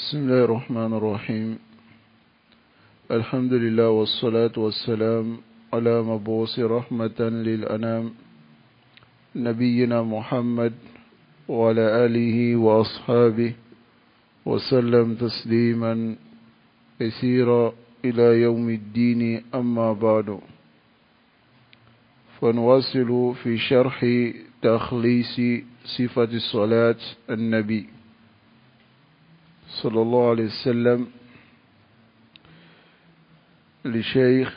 بسم الله الرحمن الرحيم. الحمد لله والصلاة والسلام على مبعوث رحمة للأنام نبينا محمد وعلى آله وأصحابه وسلم تسليما كثيرا إلى يوم الدين. أما بعد، فنواصل في شرح تخليص صفة الصلاة النبي صلى الله عليه وسلم لشيخ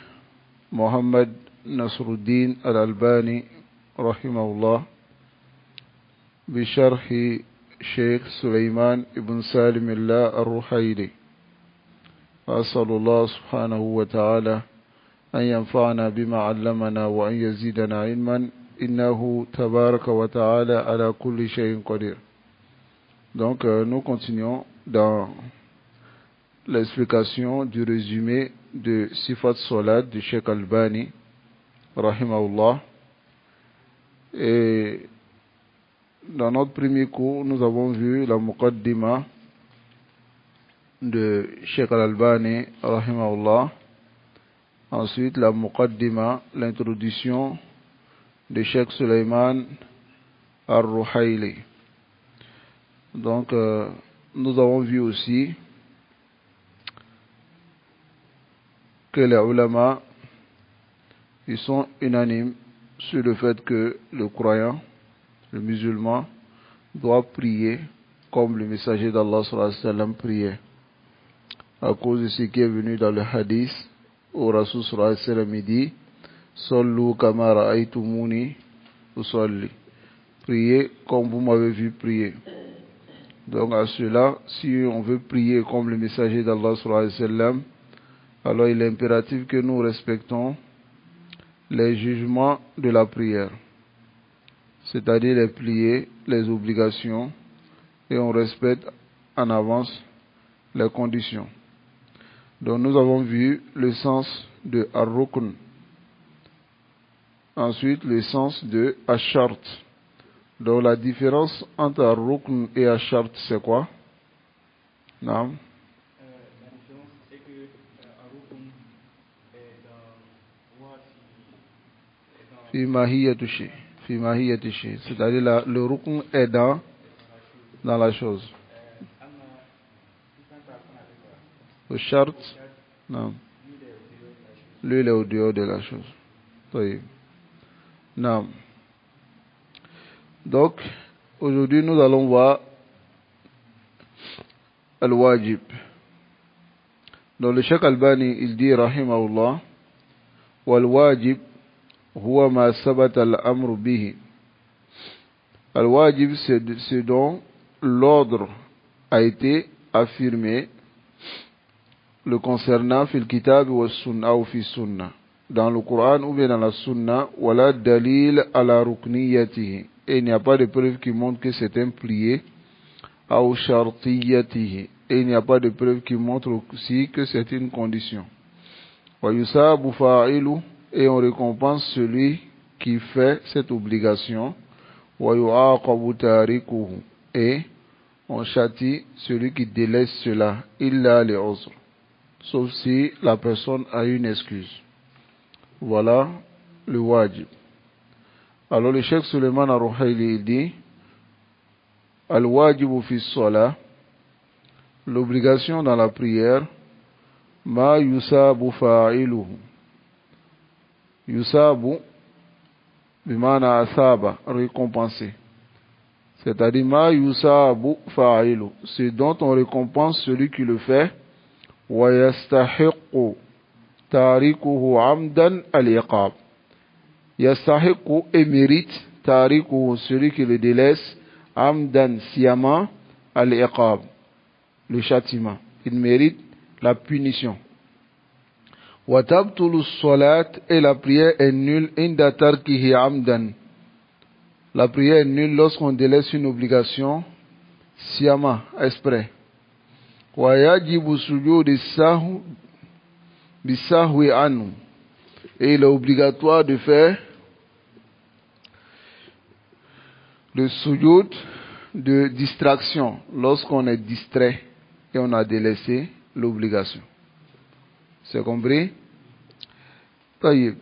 محمد نصر الدين الألباني رحمه الله بشرح شيخ سليمان بن سالم الله الرحيلي. أسأل الله سبحانه وتعالى أن ينفعنا بما علمنا وأن يزيدنا علما إنه تبارك وتعالى على كل شيء قدير. Donc nous continuons dans l'explication du résumé de Sifat Salat du Cheikh Albani rahimahullah. Et dans notre premier cours, nous avons vu la muqaddima de Cheikh Albani rahimahullah. Ensuite, la muqaddima, l'introduction de Cheikh Suleiman al-Ruhaili. Donc, nous avons vu aussi que les ulama, ils sont unanimes sur le fait que le croyant, le musulman, doit prier comme le messager d'Allah sallallahu alayhi wa sallam priait, à cause de ce qui est venu dans le hadith où Rasul sallallahu alayhi wa sallam dit Sallu kama ra'aytumuni usalli, priez comme vous m'avez vu prier. Donc à cela, si on veut prier comme le messager d'Allah sallallahu alayhi wa sallam, alors il est impératif que nous respectons les jugements de la prière, c'est-à-dire les prières, les obligations, et on respecte en avance les conditions. Donc nous avons vu le sens de ar-rukn, ensuite le sens de ash-shart. Donc la différence entre ar-rukn et ash-shart, c'est quoi? Non. La différence, c'est que ar-rukn est dans Fi mahiyatu shay. Fi mahiyatu shay. C'est-à-dire le rukn est dans la chose. Le shart, non. Lui, il est au dehors de la chose. Oui. Non. Donc, aujourd'hui, nous allons voir al-wajib. Donc, le Cheikh Albani, il dit, rahimahullah, wal-wajib huwa ma sabata al-amru bihi. Al-wajib, c'est ce dont l'ordre a été affirmé le concernant fil kitab wa sunna ou fi sunna, dans le Coran ou bien dans la sunna, wala dalil ala rukniyatihi, et il n'y a pas de preuve qui montre que c'est un plié, ou shartiyatihi, et il n'y a pas de preuve qui montre aussi que c'est une condition. Wa yusabu fa'ilu, et on récompense celui qui fait cette obligation, wa yu'aqabu tarikuhu, et on châtie celui qui délaisse cela, illa li uzr, sauf si la personne a une excuse. Voilà le wajib. Alors le Cheikh Suleiman al-Ruhaili dit al-wajibu fi salat, l'obligation dans la prière, ma yusabu fa'iluhu. Yusabu bimana asaba, récompensé. C'est-à-dire ma yusabu fa'ilu, c'est dont on récompense celui qui le fait, wa yastahiqu tarikuhu amdan al-iqab. Yastahiqu, et mérite, tarikuhu, celui qui le délaisse, amdan, sciemment, al-iqab, le châtiment. Il mérite la punition. Wa tabtulu salat, et la prière est nulle inda tarkihi amdan. La prière est nulle lorsqu'on délaisse une obligation sciemment, exprès. Wa yajibu sujudi sahwi bisahwi anhu, et il est obligatoire de faire le sujoud de distraction lorsqu'on est distrait et on a délaissé l'obligation. C'est compris? طيب.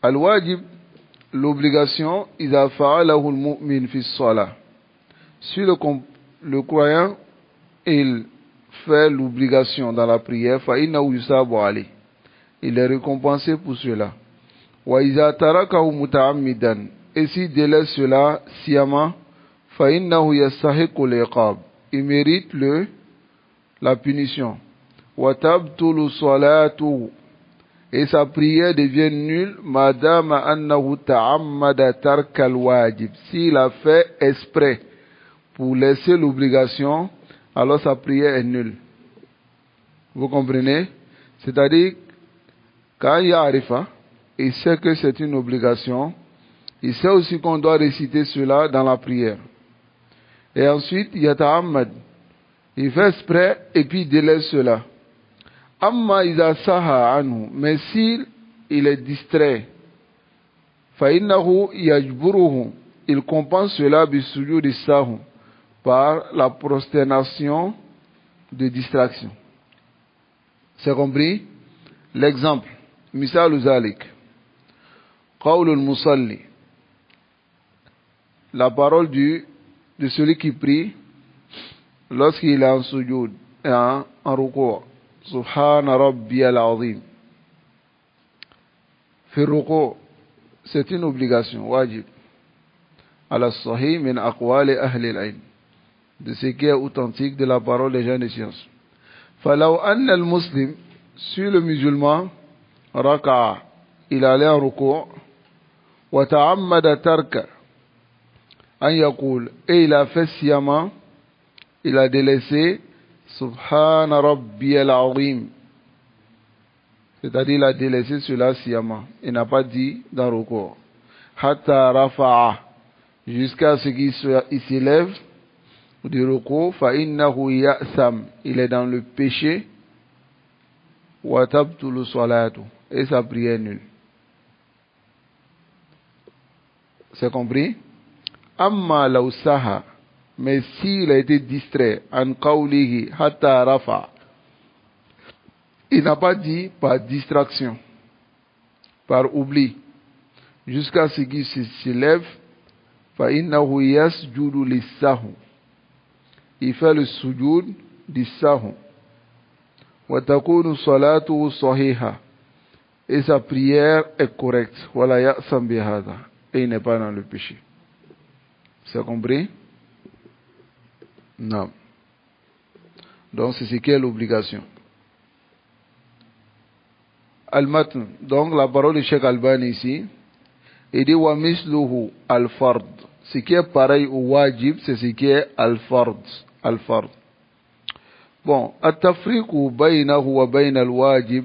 Al-wajib, l'obligation, إذا فعله المؤمن في الصلاة. Si le croyant, il fait l'obligation dans la prière, فإنه يثاب عليه. Il est récompensé pour cela. وإذا تركه متعمدا. Et s'il délaisse cela sciemment, فإنه يستحق العقاب. Il mérite la punition. وتبطل صلاته. Et sa prière devient nulle, madame annahu ta'ammada tark al-wajib. S'il a fait exprès pour laisser l'obligation, alors sa prière est nulle. Vous comprenez? C'est-à-dire, quand il y a arifa, il sait que c'est une obligation, il sait aussi qu'on doit réciter cela dans la prière. Et ensuite, il y a ta'ammad. Il fait exprès et puis il délaisse cela. Amma iza saha anhu, mais s'il est distrait, fa innahu yajburuhu, il compense cela bi sujudi sahu, par la prosternation de distraction. C'est compris? L'exemple, misal zalik, qawl al-musalli, la parole de celui qui prie lorsqu'il est en sujud, en ruku'. Subhana Rabbiyal Azim. Fi ruku', c'est une obligation, wajib. Ala sahih min aqwali ahli al-ilm. De ce qui est authentique de la parole des gens de science. Falaw anna al-muslim, si le musulman, raka'a, il allait en ruku', wa ta'ammada tarka, an yaqul, et il a fait sciemment, il a délaissé Subhana Rabbiyal Azim. C'est-à-dire, il a délaissé cela sciemment. Il n'a pas dit dans le ruku'. Hatta rafa'a. Jusqu'à ce qu'il s'élève du ruku'. Fa innahu ya'sam. Il est dans le péché. Wa tabtulu salatu. Et sa prière est nulle. C'est compris? Amma law saha. Mais s'il a été distrait, an qawlihi hatta rafa, il n'a pas dit par distraction, par oubli, jusqu'à ce qu'il se lève, fa innahu yasjudu lis-sahw. Il fait le sujud du sahw. Wa takunu salatuhu sahiha. Et sa prière est correcte. Wala ya'sam bihadha. Et il n'est pas dans le péché. C'est compris? Non. Donc c'est ce qui est l'obligation. Al-matn. Donc la parole de Cheikh Albani ici, il dit wa misluhu al-fard. Ce qui est pareil au wajib, c'est ce qui est al-fard. Al-fard. Bon, at-tafriqu baynahu wa bayna al-wajib.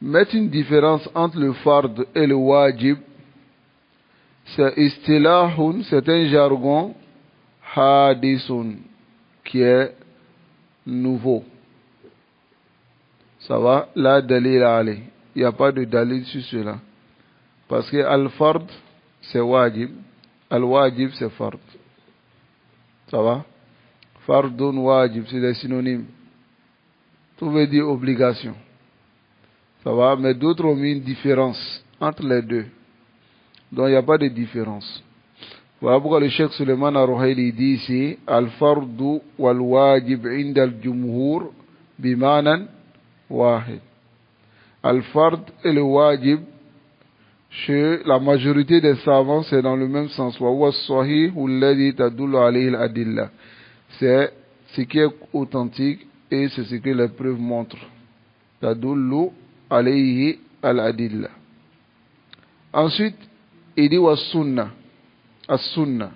Mettre une différence entre le fard et le wajib, c'est istilahun, c'est un jargon hadithun, qui est nouveau. Ça va? La dalil ali. Il n'y a pas de dalil sur cela. Parce que al-fard, c'est wajib. Al-wajib, c'est fard. Ça va? Fardun wajib, c'est des synonymes. Tout veut dire obligation. Ça va? Mais d'autres ont mis une différence entre les deux. Donc il n'y a pas de différence. Voilà pourquoi le Cheikh Suleiman Ar-Ruhaili dit ici Al-fardu wal-wajib inda al-jumhur bimanan wahid. Al-fard et le wajib, chez la majorité des savants, c'est dans le même sens. Wa huwa as-sahih alladhi tadullu alayhi al-adilla. C'est ce qui est authentique et c'est ce que les preuves montrent. Tadullu alayhi al-adilla. Ensuite, il dit wa sunnah. As-sunnah.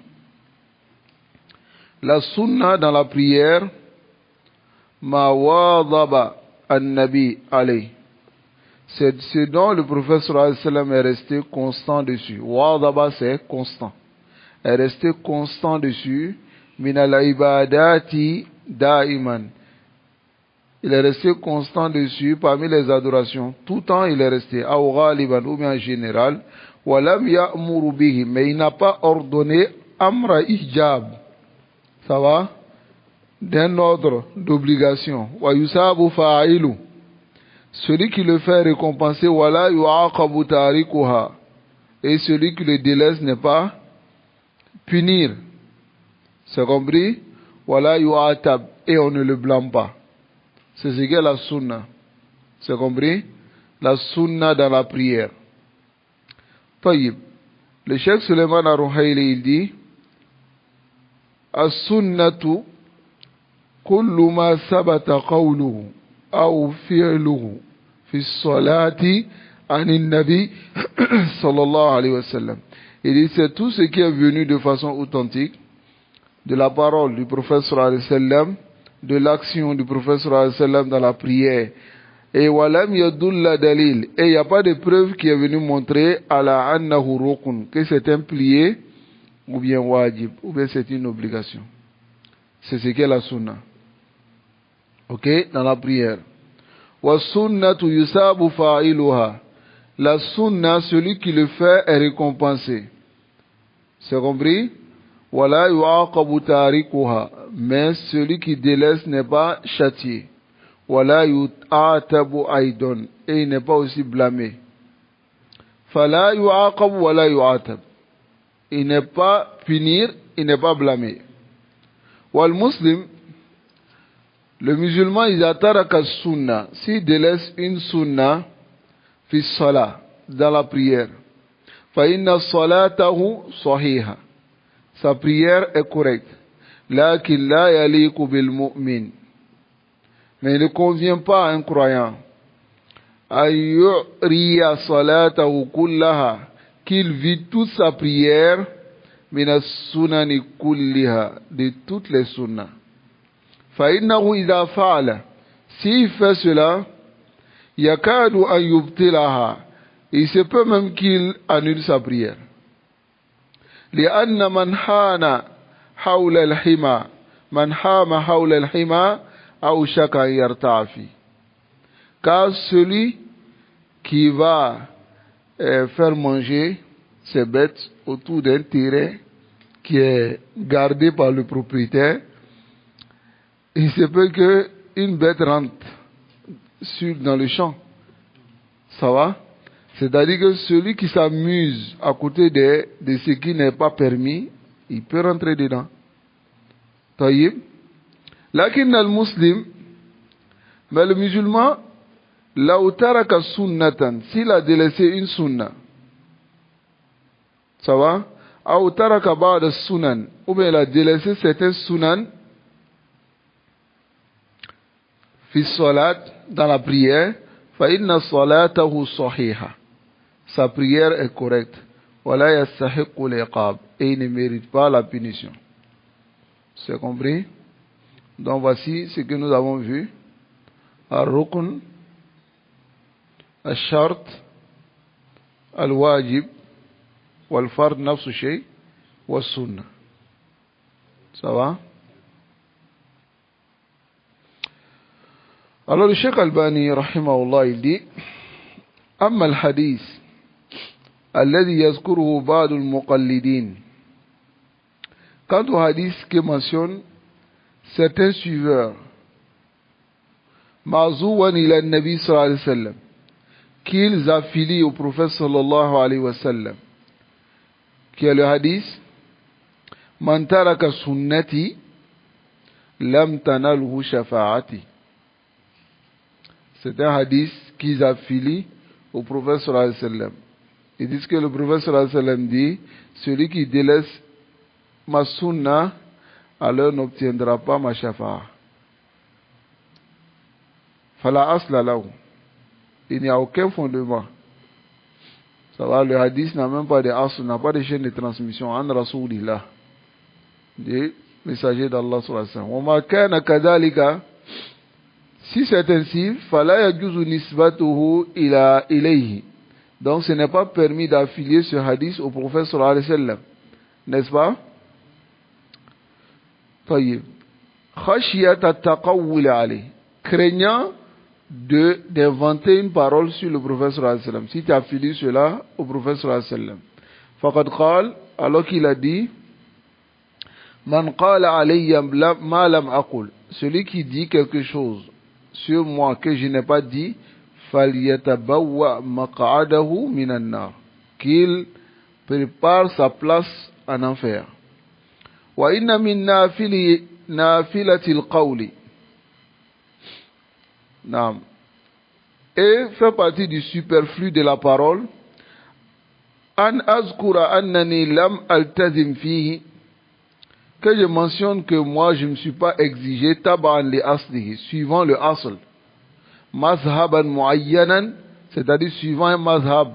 La sunna dans la prière, ma wadaba an-nabi alayhi. C'est ce dont le prophète sallallahu alayhi wa sallam est resté constant dessus. Wadaba, c'est constant. Est resté constant dessus. Min al-ibadati da'iman. Il est resté constant dessus parmi les adorations. Tout temps, il est resté. Aw ghaliban, ou bien en général. Walam ya'muru bihi, mais il n'a pas ordonné amra ijab. Ça va? d'un ordre d'obligation. Wa yusabu fa'ilu. Celui qui le fait récompenser, wala yu'aqabu tarikuha. Et celui qui le délaisse n'est pas punir. C'est compris? Wala yu'atab. Et on ne le blâme pas. C'est ce qu'est la sunna. C'est compris? La sunna dans la prière. Taïb. Le Cheikh Suleiman Ar-Ruhaili, il dit, as-sunnatu kullu ma sabata qawluhu aw fi'luhu fi salati anin nabi sallallahu alayhi wa sallam. Il dit, c'est tout ce qui est venu de façon authentique de la parole du prophète sallallahu alayhi wa sallam, de l'action du prophète sallallahu alayhi wa sallam dans la prière. Et walam yadulla dalil. Et il n'y a pas de preuve qui est venue montrer ala annahu rukun, que c'est un plié, ou bien wajib, ou bien c'est une obligation. C'est ce qu'est la sunna. Ok? Dans la prière. Wa sunnatu yusabu fa'iluha. La sunna, celui qui le fait est récompensé. C'est compris? Wala yu'aqabu tarikuha. Mais celui qui délaisse n'est pas châtié. Wala yu'atabu aidon. Et il n'est pas aussi blâmé. Fala yu'aqabu wala yu'atab. Il n'est pas punir, il n'est pas blâmé. Wal muslim, le musulman, il ataraka sunna. S'il délaisse une sunna, fi salat, dans la prière, fa inna salatahu sahiha. Sa prière est correcte. Lakin la yaliku bil mu'min. Mais il ne convient pas à un croyant ayyuriya salatahu kullaha, qu'il vit toute sa prière minas sunani kulliha, de toutes les sunnas. Fa innahu idha fa'ala, s'il fait cela, yakadu an yubtilaha, il se peut même qu'il annule sa prière. لأن من حان حول الحمى من حام حول الحمى أو شك أن يرتع فيه. Car celui qui va faire manger ses bêtes autour d'un terrain qui est gardé par le propriétaire, il se peut qu'une bête rentre dans le champ. Ça va? C'est-à-dire que celui qui s'amuse à côté de ce qui n'est pas permis, il peut rentrer dedans. Taïb. Lakin al-muslim, mais le musulman, la utaraka sunnatan, s'il a délaissé une sunna, ça va? Ou taraka ba'da sunan, ou bien il a délaissé certains sunan, fi salat, dans la prière, fa inna salatahu sahiha. Sa prière est correcte. Wala yastahiqu liqab. Et il ne mérite pas la punition. C'est compris? Donc voici ce que nous avons vu. Al-Rukn, Al-Shart, Al-Wajib, Wal-Fard nafsu shay, Wal-Sunnah. Ça va? Alors le Cheikh Albani, rahimahullah, il dit, Amma al-hadith, alladhi yazkuruhu ba'd al-muqallidin. Quant au hadith que mentionne certains suiveurs, ma'zouwan ila nabi sallallahu alayhi wa sallam, qu'ils affilient au prophète sallallahu alayhi wa sallam, qui est le hadith, man taraka sunnati, lam tanalhu shafa'ati. C'est un hadith qu'ils affilient au prophète sallallahu alayhi wa sallam. Ils disent que le prophète sallallahu alayhi wa sallam dit, celui qui délaisse ma sunna, alors n'obtiendra pas ma shafa'a. Fala asla lahu. Il n'y a aucun fondement. Ça va, le hadith n'a même pas de asl, n'a pas de chaîne de transmission. An rasoulillah. Des messagers d'Allah sallallahu alayhi wa sallam. Wa ma kana kadhalika. Si c'est ainsi, fala yajuzu nisbatuhu ila ilayhi. Donc ce n'est pas permis d'affilier ce hadith au prophète sallallahu alayhi wa sallam. N'est-ce pas? Tayyib. Khashiyat at-taqawwul alayhi. Craignant d'inventer une parole sur le prophète sallallahu alayhi wa sallam. Si tu affilies cela au prophète sallallahu alayhi wa sallam. Faqad qal, alors qu'il a dit, Man qala alayya ma lam aqul. Celui qui dit quelque chose sur moi que je n'ai pas dit, falyatabawwa maq'adahu minan nar. Qu'il prépare sa place en enfer. Wa inna min nafilatil qawli. Naam. Et fait partie du superflu de la parole. An azkura annani lam altazim fihi. Que je mentionne que moi je ne me suis pas exigé taban li aslihi, suivant le asl. Mazhaban muayyanan, c'est-à-dire suivant un mazhab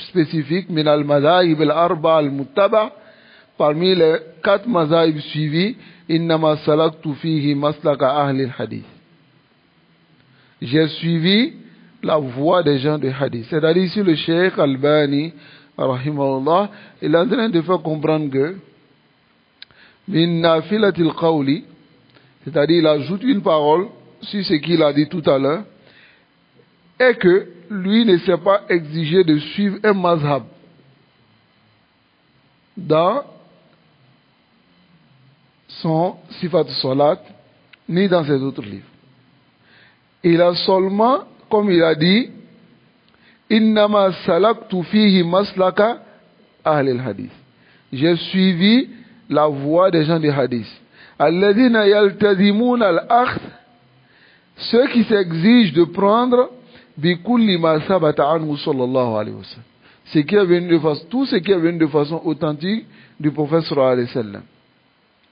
spécifique, min al-mazahib al-arba al-muttaba, parmi les 4 mazahib suivis, innama salaktu fihi maslaka ahli al-hadith. J'ai suivi la voie des gens de hadith. C'est-à-dire ici le Cheikh Albani, rahimahullah, il est en train de faire comprendre que min nafilatil qawli, c'est-à-dire il ajoute une parole sur ce qu'il a dit tout à l'heure, et que lui ne s'est pas exigé de suivre un mazhab dans son Sifat Salat, ni dans ses autres livres. Il a seulement, comme il a dit, innama salaktu fihi maslaka ahli al-hadith. J'ai suivi la voie des gens du hadith. Alladhina yaltazimuna al-akhdh, ceux qui s'exigent de prendre bi kulli ma sabata anhu sallallahu alayhi wa sallam. Ce qui est venu de façon, tout ce qui est venu de façon authentique du prophète sallallahu alayhi wa sallam.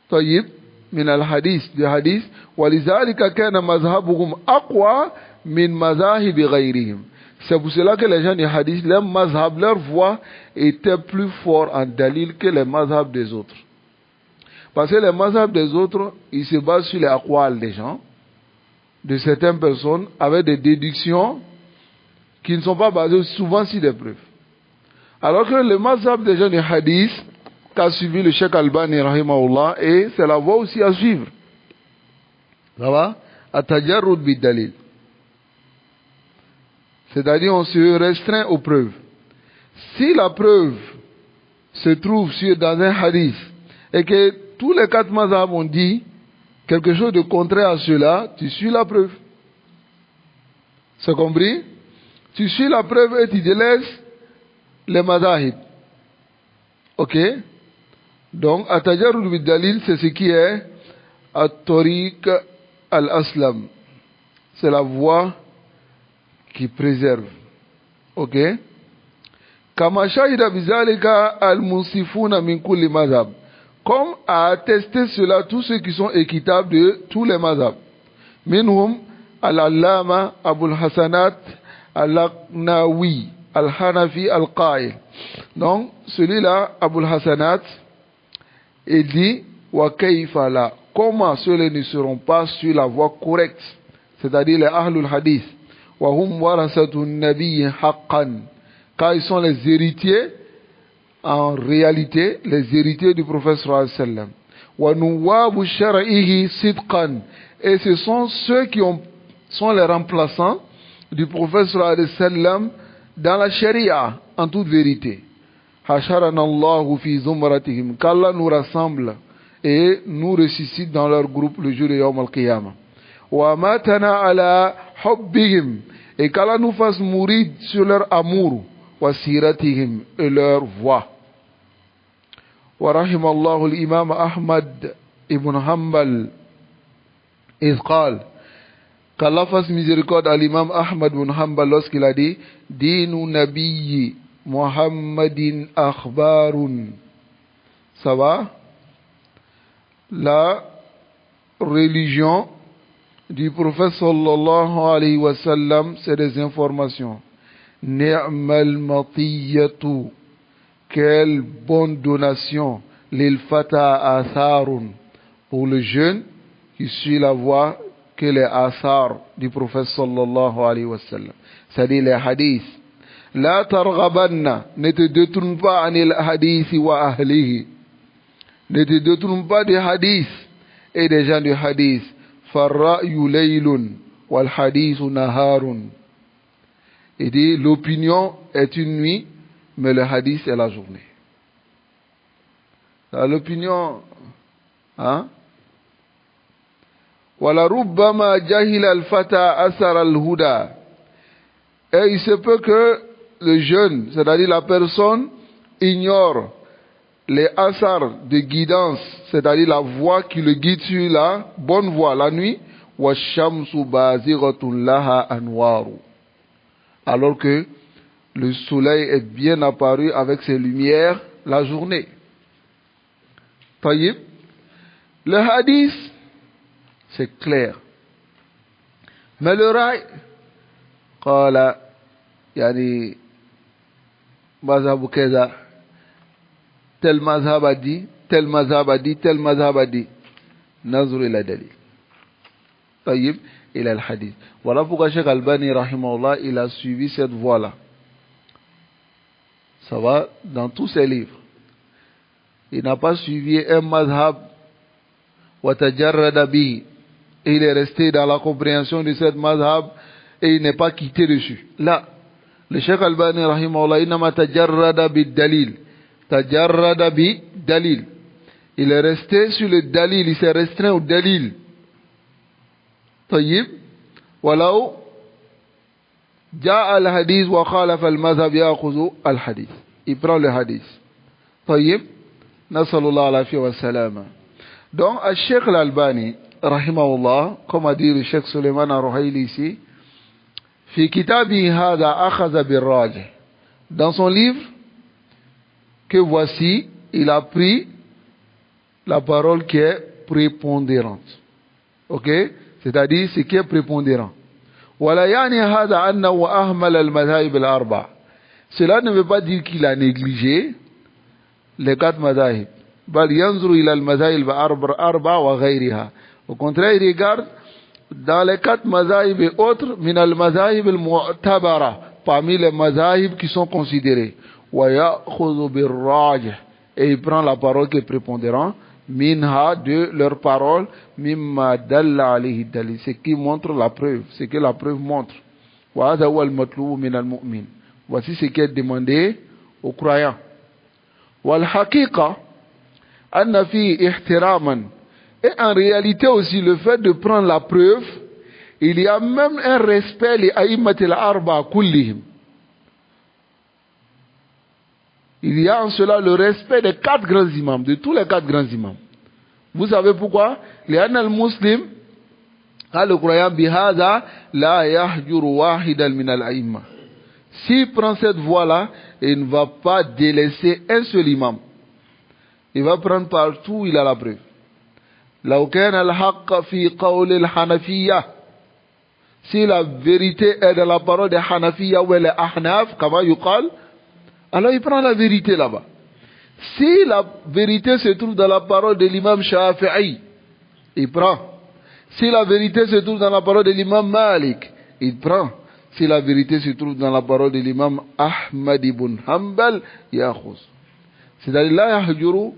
Tayyib, min al-hadith, du hadith, walidhalika kana mazhabuhum aqwa min mazahibi ghayrihim. C'est pour cela que les gens du hadith, leur mazhab, leur voix était plus fort en dalil que les mazhab des autres. Parce que les mazhab des autres, ils se basent sur les aqwal des gens, de certaines personnes, avec des déductions qui ne sont pas basées souvent sur des preuves. Alors que le mazhab des gens du hadith, qu'a suivi le Cheikh Albani, rahimahullah, et c'est la voie aussi à suivre. Ça va? At-tajarrud bid-dalil. C'est-à-dire, on se restreint aux preuves. Si la preuve se trouve dans un hadith, et que tous les 4 mazhab ont dit quelque chose de contraire à cela, tu suis la preuve. C'est compris? Tu suis la preuve et tu délaisses les mazahib. Ok? Donc, at-tajarrud bid-dalil, c'est ce qui est at-tariq al-aslam. C'est la voie qui préserve. Ok? Kama shahida bizalika al-munsifuna min kulli mazhab. Comme a attesté cela tous ceux qui sont équitables de tous les mazhab. Minhum al-allama Abul Hasanat al-Aqnawi al-Hanafi al-Qail. Donc, celui-là, Abul Hasanat, il dit wa kayfa la. Comment ceux-là ne seront pas sur la voie correcte, c'est-à-dire les Ahlul Hadith, wa hum warasatun nabiyyi haqqan, car ils sont les héritiers, en réalité, les héritiers du prophète sallallahu alayhi wa sallam. Wa nuwabu shar'ihi sidqan, et ce sont ceux qui sont les remplaçants du prophète sallallahu alayhi wa sallam dans la charia, en toute vérité. Hasharana Allahu fi zumratihim, qu'Allah nous rassemble et nous ressuscite dans leur groupe le jour de Yawm al-Qiyamah. Wa matana ala hubbihim, et qu'Allah nous fasse mourir sur leur amour, wa siratihim, et leur voix. Wa rahimallahu al-imam Ahmad ibn Hanbal iz qal, qu'Allah fasse miséricorde à l'imam Ahmad ibn Hanbal lorsqu'il a dit dinu nabiyyi Muhammadin akhbarun. Ça va? La religion du prophète sallallahu alayhi wa sallam, c'est des informations. Ni'mal matiyatu, quelle bonne donation. Lil fata atharun, pour le jeune qui suit la voie que les athar du prophète sallallahu alayhi wa sallam, c'est-à-dire les hadiths. La targhabanna, ne te détourne pas anil hadithi wa ahlihi, ne te détourne pas des hadiths et des gens du hadith. Farra'yu laylun wal hadithu naharun. Il dit l'opinion est une nuit, mais le hadith est la journée. L'opinion, Hein? وَلَرُبَّمَا جَهِلَ الْفَتَى أَثَرَ الْهُدَى. Et il se peut que le jeune, c'est-à-dire la personne, ignore les asars de guidance, c'est-à-dire la voie qui le guide sur la bonne voie la nuit, وَالشَّمْسُ بَازِغَةٌ لَهَا أَنْوَارُ. Alors que le soleil est bien apparu avec ses lumières la journée. Taïb. Le hadith, c'est clair. Mais le raï, قال يعني مذهب كذا tel mazhab a dit, tel mazhab a dit, tel mazhab a dit. Nazr ila dalil. Taïb, il a le hadith. Voilà pourquoi Cheikh Albani, rahimahullah, il a suivi cette voie-là. Ça va dans tous ses livres. Il n'a pas suivi un mazhab wa tajarrada bihi. Et il est resté dans la compréhension de cette mazhab et il n'est pas quitté dessus. Là, le Cheikh Albani, rahimahullah, il n'a pas tajarrada bid dalil. Tajarrada bi dalil. Il est resté sur le dalil, il s'est restreint au dalil. Tayyib. Walau ja'a al-hadith wa khalafa al-mazhab ya'khudhu al-hadith. Il prend le hadith. Tayyib. Nasallallahu alayhi wa sallam. Donc, le Cheikh Al-Albani, rahimahullah, comme a dit le Cheikh Suleiman Ar-Ruhaili ici, fi kitabi hada akhadha bir-rajih. Dans son livre, que voici, il a pris la parole qui est prépondérante. Ok? C'est-à-dire ce qui est prépondérant. Wala yani hada annahu ahmal al-madhahib al-arba'. Cela ne veut pas dire qu'il a négligé les 4 madhahib. Bal yanzuru ila al-madhahib al-arba' wa ghayriha. Au contraire, il regarde dans les 4 madhahib et autres min al-madhahib al-mu'tabara, parmi les madhahib qui sont considérés. Et il prend la parole qui est prépondérante, minha, de leur parole, mimma dalla alayhi dalil, ce qui montre la preuve, ce que la preuve montre. Voici ce qui est demandé aux croyants. Wal haqiqa anna fi ihtiraman. Et en réalité aussi, le fait de prendre la preuve, il y a même un respect li a'immatil arba kullihim. Il y a en cela le respect des 4 grands imams, de tous les 4 grands imams. Vous savez pourquoi? لأن المسلم, le croyant, بهذا لا يحجر واحدا من الأئمة. S'il prend cette voie-là, il ne va pas délaisser un seul imam. Il va prendre partout où il a la preuve. لو كان الحق في قول الحنفية. Si la vérité est dans la parole des Hanafiya ou les Ahnaf, comme yuqal, alors il prend la vérité là-bas. Si la vérité se trouve dans la parole de l'imam Shafi'i, il prend. Si la vérité se trouve dans la parole de l'imam Malik, il prend. Si la vérité se trouve dans la parole de l'imam Ahmad ibn Hanbal, yakhuz. C'est-à-dire, la yahjuru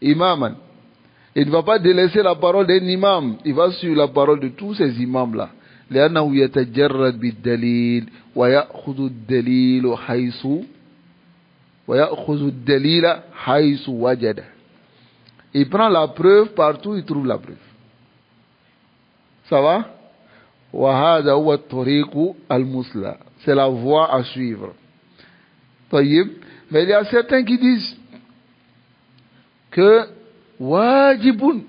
imaman. Il ne va pas délaisser la parole d'un imam. Il va suivre la parole de tous ces imams-là. لأنه يتجرد بالدليل ويأخذ الدليل حيث وجد. Il prend la preuve partout, il trouve la preuve. Ça va? وهذا هو الطريق المثلى. C'est la voie à suivre. طيب. Mais il y a certains qui disent que wajibun,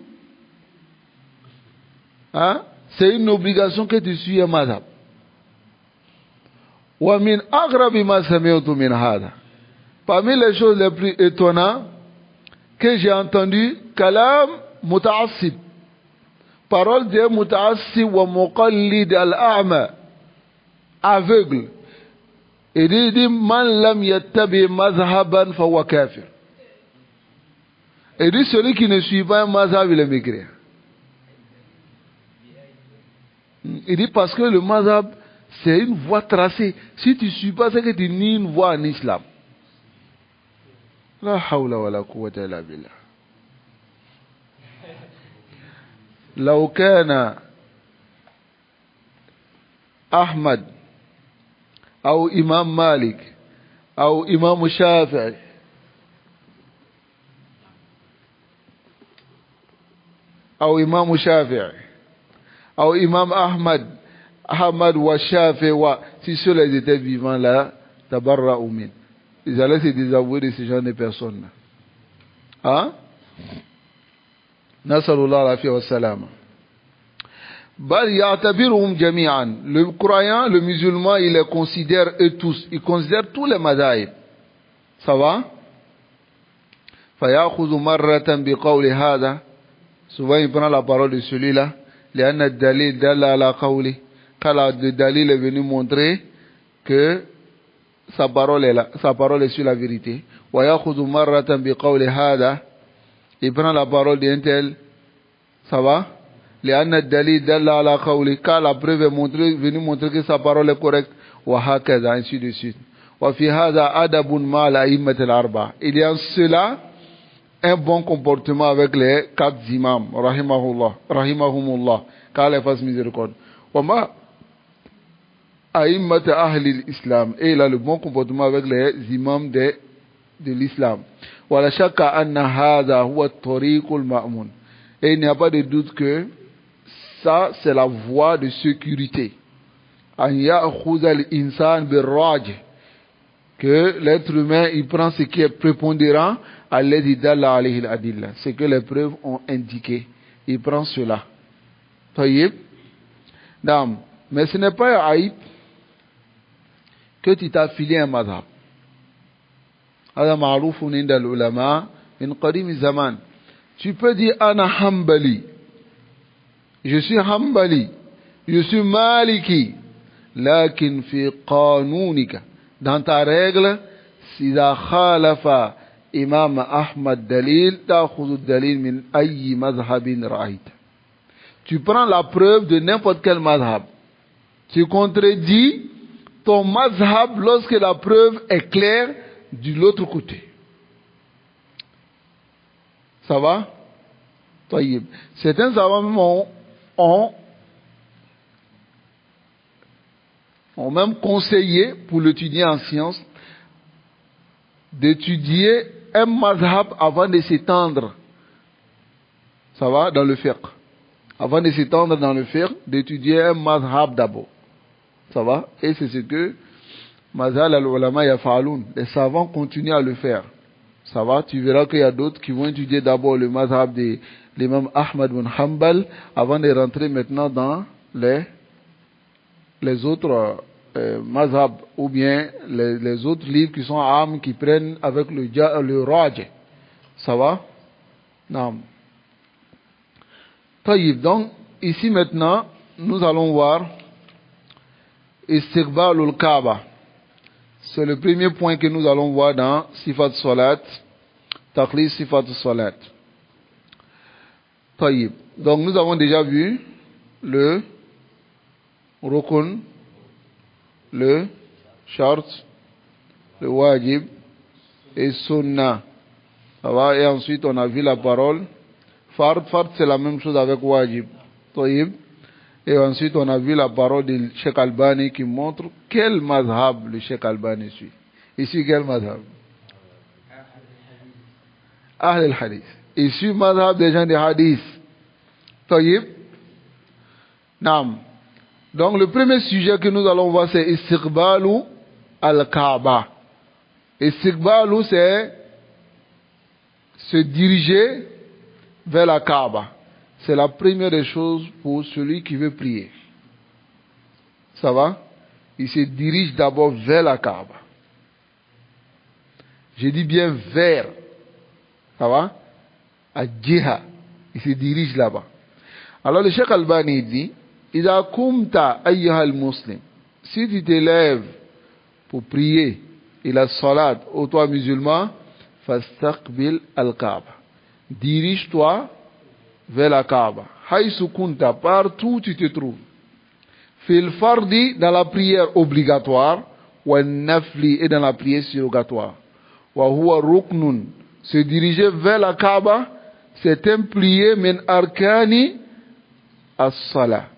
hein? C'est une obligation que tu suis un madhab. Wa min aghrabi ma sami'tu min hada. Parmi les choses les plus étonnantes que j'ai entendues, kalam muta'assib. Parole de muta'assib wa muqallid al-a'ma. Aveugle. Il dit man lam yattabi mazhaban fa huwa kafir. Il dit celui qui ne suit pas un mazhab, il est mécréant. Il dit parce que le mazhab, c'est une voie tracée. Si tu ne suis pas, c'est que tu nies une voie en islam. La hawla wa la quwwata illa billah. لو كان أحمد أو إمام مالك أو إمام الشافعي ou Imam Shafi'i, ou Imam Ahmad wa Shafi'i, si ceux-là étaient vivants là, tabarra min. Ils allaient se désavouer de ce genre de personnes. Hein? Nasalullah al-afiyya wa salam. Bal ya'tabiruhum jami'an. Le croyant, le musulman, il les considère eux tous. Il considère tous les madhaïb. Ça va? Fayakhudhu marratan biqawli hadha. Souvent il prend la parole de celui-là. Li'anna ad-dalil dalla ala qawli. Quand le dalil est venu montrer que sa parole est là, sa parole est sur la vérité. Wa yakhudhu marratan biqawli hadha. Il prend la parole d'un tel. Ça va? لأن الدليل دل على قوله quand la preuve est venue montrer que sa parole est correcte وهكذا ainsi de suite وفي هذا أدب مع الأئمة الأربعة. Il y a en cela un bon comportement avec les 4 imams rahimahumullah qu'Allah fasse miséricorde. وما أئمة أهل الإسلام, et il a le bon comportement avec les imams de l'islam. ولا شك أن هذا هو الطريق المأمون, et il n'y a pas de doute que ça, c'est la voie de sécurité. Que l'être humain, il prend ce qui est prépondérant, c'est que les preuves ont indiqué. Il prend cela. Mais ce n'est pas aïb que tu t'as affilié à un madhab. Tu peux dire ana hanbali, je suis hanbali, je suis maliki, lakin fi qanunika, dans ta règle, sida khalafa imam Ahmad dalil, ta'khudhu dalil min ayyi madhhabin ra'ayta. Tu prends la preuve de n'importe quel madhhab. Tu contredis ton madhhab lorsque la preuve est claire de l'autre côté. Ça va? Certains savants ont même conseillé pour l'étudier en sciences d'étudier un mazhab avant de s'étendre. Ça va? Dans le fiqh. Avant de s'étendre dans le fiqh, d'étudier un mazhab d'abord. Ça va? Et c'est ce que mazhab al-ulama yaf'aloun. Les savants continuent à le faire. Ça va? Tu verras qu'il y a d'autres qui vont étudier d'abord le mazhab de l'imam Ahmad bin Hanbal avant de rentrer maintenant dans les autres mazhab ou bien les autres livres qui sont âmes qui prennent avec le raj. Ça va? Non. Taïb. Donc, ici maintenant, nous allons voir Istiqbalul Kaaba. C'est le premier point que nous allons voir dans Sifat Salat, Taqlis Sifat Salat. Taïb. Donc nous avons déjà vu le Rukun, le Shart, le Wajib et Sunnah. Ça va? Et ensuite on a vu la parole. Fard c'est la même chose avec Wajib. Taïb. Et ensuite, on a vu la parole de Cheikh Albani qui montre quel mazhab le Cheikh Albani suit. Ici, quel mazhab? Ahl al-Hadith. Ici, mazhab des gens de Hadith. Taïb. Naam. Donc, le premier sujet que nous allons voir, c'est Istiqbalu al-Kaaba. Istiqbalu, c'est se diriger vers la Kaaba. C'est la première des choses pour celui qui veut prier. Ça va? Il se dirige d'abord vers la Kaaba. Je dis bien vers. Ça va? À Djiha. Il se dirige là-bas. Alors le Cheikh Albani dit, Ida kumta ayyuhal muslim. Si tu t'élèves pour prier, il a salat, ô toi musulman, fastaqbil al-Kaaba. Dirige-toi vers la Kaaba. Haïsu kunta, partout où tu te trouves. Fil fardi, dans la prière obligatoire, wa nafli, et dans la prière surrogatoire. Wa huwa ruknun, se diriger vers la Kaaba, c'est un plié min arkani as-salah.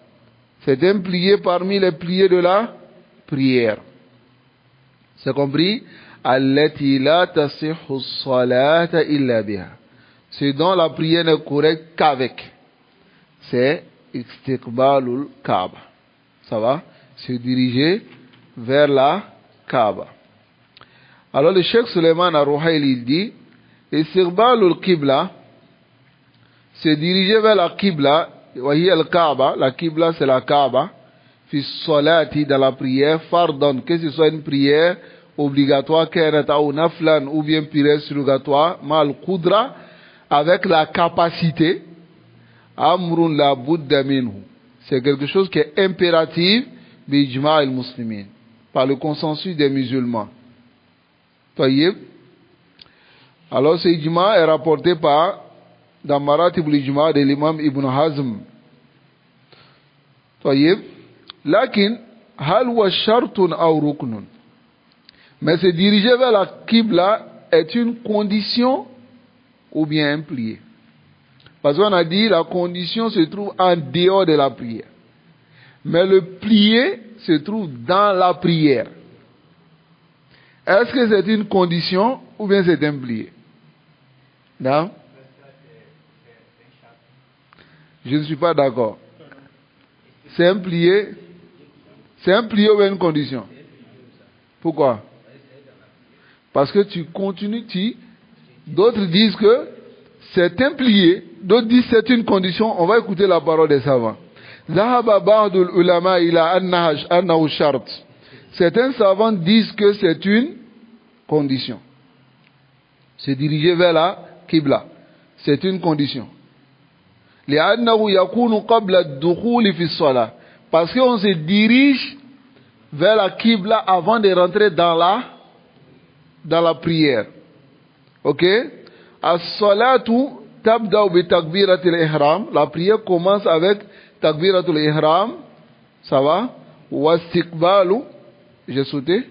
C'est un plié parmi les pliés de la prière. C'est compris? Allati la tasihhu as-salata illa biha. C'est dont la prière n'est correcte qu'avec. c'est istiqbalul Kaaba. Ça va? Se diriger vers la Kaaba. Alors le Cheikh Suleiman Ar-Ruhaili il dit istiqbalul Qibla, se diriger vers la Qibla, wa hiya al-Kaaba, la Qibla c'est la Kaaba, fi salati, dans la prière, fardon, que ce soit une prière obligatoire, ou naflan, ou bien prière surrogatoire, mal qudra, avec la capacité, amrun la budda minhu. C'est quelque chose qui est impératif, bi ijma' al-muslimin, par le consensus des musulmans. Tayyib. Alors ce ijma' est rapporté par, dans Maratib al-Ijma' de l'imam Ibn Hazm. Tayyib. Lakin, hal wa shartun aw ruknun. Mais se diriger vers la Qibla est une condition ou bien un plié. Parce qu'on a dit la condition se trouve en dehors de la prière. Mais le plié se trouve dans la prière. Est-ce que c'est une condition ou bien c'est un plié? Non? Je ne suis pas d'accord. C'est un plié. C'est un plié ou une condition? Pourquoi? Parce que tu continues, d'autres disent que c'est un plié, d'autres disent c'est une condition. On va écouter la parole des savants. Certains savants disent que c'est une condition. Se diriger vers la Qibla, c'est une condition. Parce qu'on se dirige vers la Qibla avant de rentrer dans la prière. Ok? As-salatu tabda'u bi takbiratil ihram. La prière commence avec takbiratul ihram. Ça va? Wa istiqbalu. J'ai sauté.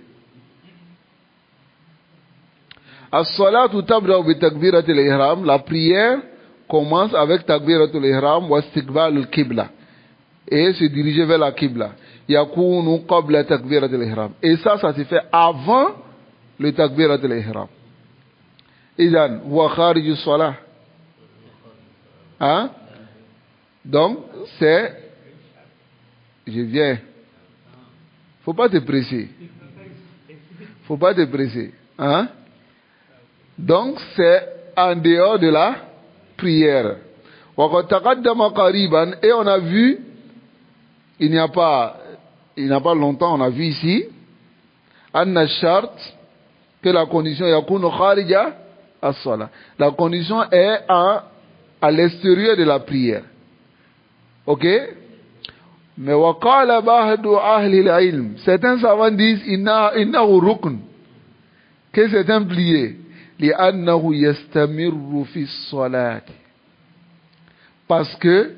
As-salatu tabda'u bi takbiratil ihram. La prière commence avec takbiratul ihram wa istiqbalul qibla. Et se diriger vers la Qibla. Yakunu qabla takbiratul ihram. Et ça se fait avant le takbiratul ihram. Idan huwa kharij salah. Hein? Donc c'est, je viens. Faut pas te presser. Faut pas te presser. Hein? Donc c'est en dehors de la prière. Wa qad taqaddama qariban, et on a vu il n'y a pas longtemps, on a vu ici anna shart, que la condition yakunu kharija as-salah. La condition est à l'extérieur de la prière. OK? Mais wa qala ba'du ahli al-ilm, certains savants disent innahu rukn, que c'est un plié, li annahu yastamirru fi as-salat, parce que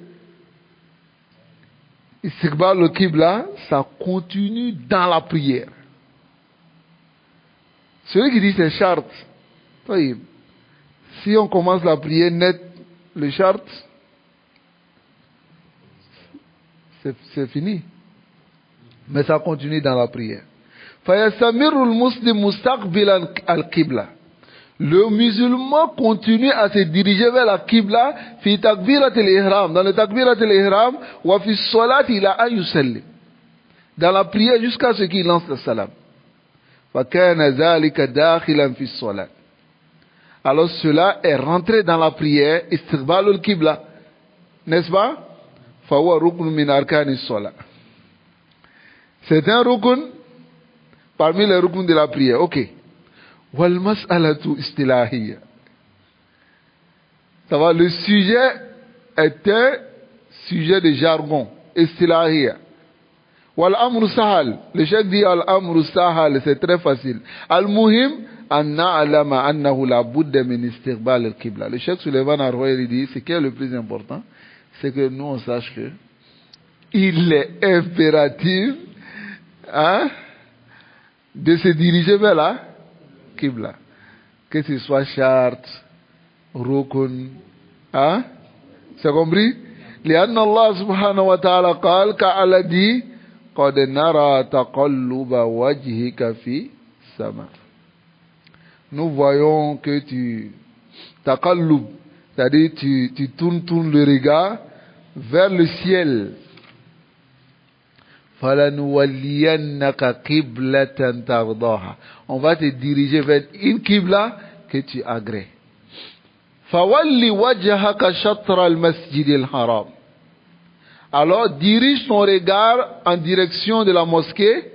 istiqbal le Qibla, ça continue dans la prière. Celui qui dit c'est charte, si on commence la prière net, le charte, c'est fini. Mais ça continue dans la prière. فَيَسْتَمِرُّ الْمُسْلِمُ مُسْتَقْبِلًا الْقِبْلَةِ. Le musulman continue à se diriger vers la Qibla fi takbiratil ihram, dans le takbiratil ihram, wa fi salati ila an yusallim, dans la prière jusqu'à ce qu'il lance le salam. Fa kana dhalika dakhilan fi salat. Alors cela est rentré dans la prière, istiqbalul qibla, n'est-ce pas? Fa huwa rukn min arkani salat. C'est un rukn parmi les rukns de la prière. OK. Wal mas'alatu istilahiyya. Ça va, le sujet est un sujet de jargon, istilahiyya. Wal amru sahal. Le cheikh dit al amru sahal, c'est très facile. Al muhim an na'lama annahu la budda min istiqbal al qibla. Le cheikh Suleiman Ar-Ruhaili dit, ce qui est le plus important, c'est que nous on sache que il est impératif, hein, de se diriger vers la Qibla, que ce soit charte, rukun, hein? C'est compris? لأن الله سبحانه وتعالى قال كألا dit قد نرى تقلب وجهك في السماء. Nous voyons que tu taqallub, c'est-à-dire tu tournes le regard vers le ciel. فَلَنُوَلِّيَنَّكَ قِبْلَةً تَرْضَاهَا. On va te diriger vers une qibla que tu agrées. فَوَلِّ وَجْهَكَ شَطْرَ الْمَسْجِدِ الْحَرَامِ. Alors dirige ton regard en direction de la mosquée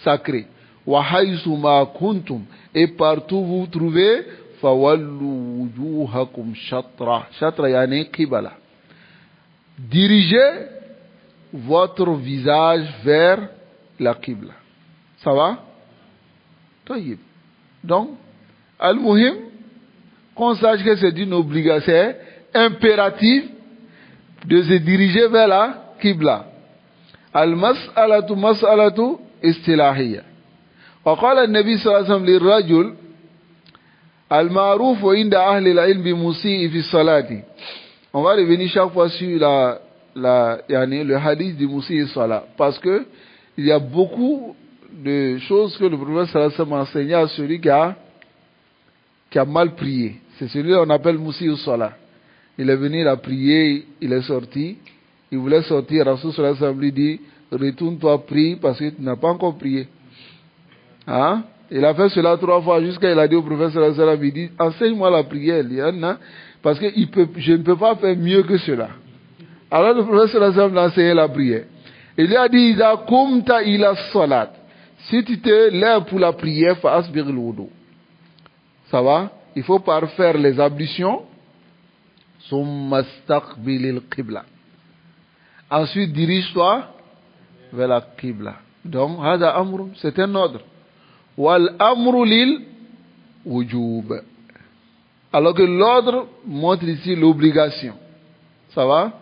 sacrée. وَحَيْثُ مَا كُنْتُمْ. Et partout vous vous trouvez, فَوَلُّوا وُجُوهَكُمْ شَطْرًا. شَطْرًا يعني قبلة. Dirigez votre visage vers la qibla. Ça va? طيب. Donc, al-muhim, qu'on sache que c'est une obligation, c'est impératif de se diriger vers la qibla. Al-mas'alatu mas'alatu istilahiyya. وقال النبي صلى الله عليه وسلم للرجل المعروف عند أهل العلم بمسيء في الصلاة. On va revenir chaque fois sur le hadith du Moussi Salah, parce que il y a beaucoup de choses que le prophète sallallahu alayhi wa sallam a enseigné à celui qui a mal prié. C'est celui qu'on appelle Moussi Salah. Il est venu, il a prié, il est sorti, il voulait sortir, Rasul sallallahu alayhi wa sallam lui dit, retourne-toi, prie, parce que tu n'as pas encore prié. Hein? Il a fait cela 3 fois jusqu'à il a dit au prophète sallallahu alayhi wa sallam, il dit, enseigne-moi la prière. Il dit, non, parce que je ne peux pas faire mieux que cela. Alors le prophète sallallahu alayhi wa sallam a enseigné la prière. Il lui a dit, Iza kumta ila salat. Si tu te lèves pour la prière, fa asbir l'wudu. Ça va? Il faut parfaire les ablutions. Summa staqbilil qibla. Ensuite, dirige-toi vers la qibla. Donc, hada amrun, c'est un ordre. Wal amru lil wujub. Alors que l'ordre montre ici l'obligation. Ça va?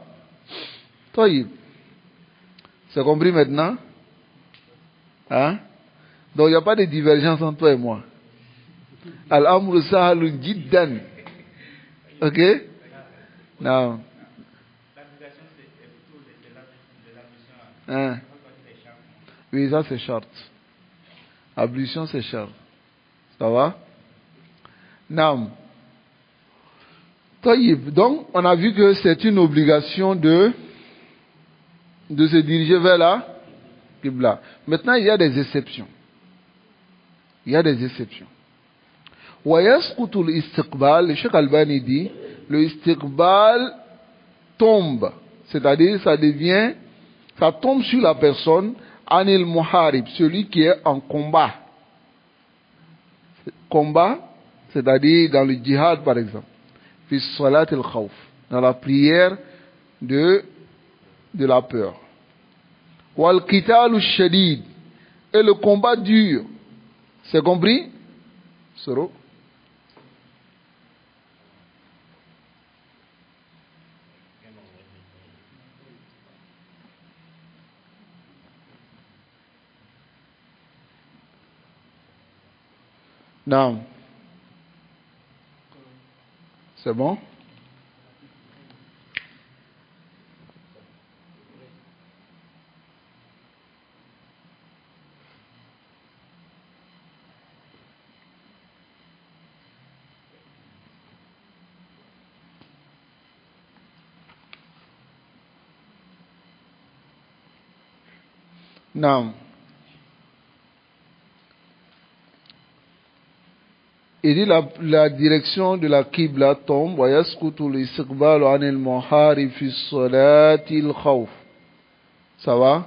Taïb. C'est compris maintenant? Hein? Donc il n'y a pas de divergence entre toi et moi. Al-amru sahalun jiddan. Ok? Non. L'application, c'est plutôt de l'ablution. Hein? Oui, ça c'est short. Ablution c'est short. Ça va? Non. Donc, on a vu que c'est une obligation de se diriger vers la qibla. Maintenant, il y a des exceptions. Il y a des exceptions. وَيَسْقُطُ الْإِسْتِقْبَالِ, le Cheikh Albani dit, le istiqbal tombe. C'est-à-dire, ça tombe sur la personne, anil muharib, celui qui est en combat. Combat, c'est-à-dire dans le djihad par exemple. Fi salat al-khawf, dans la prière de la peur. Wal qital shadid, et le combat dur. C'est compris? Soro? Non. C'est bon? Non. Il dit la direction de la qibla tombe. Ça va?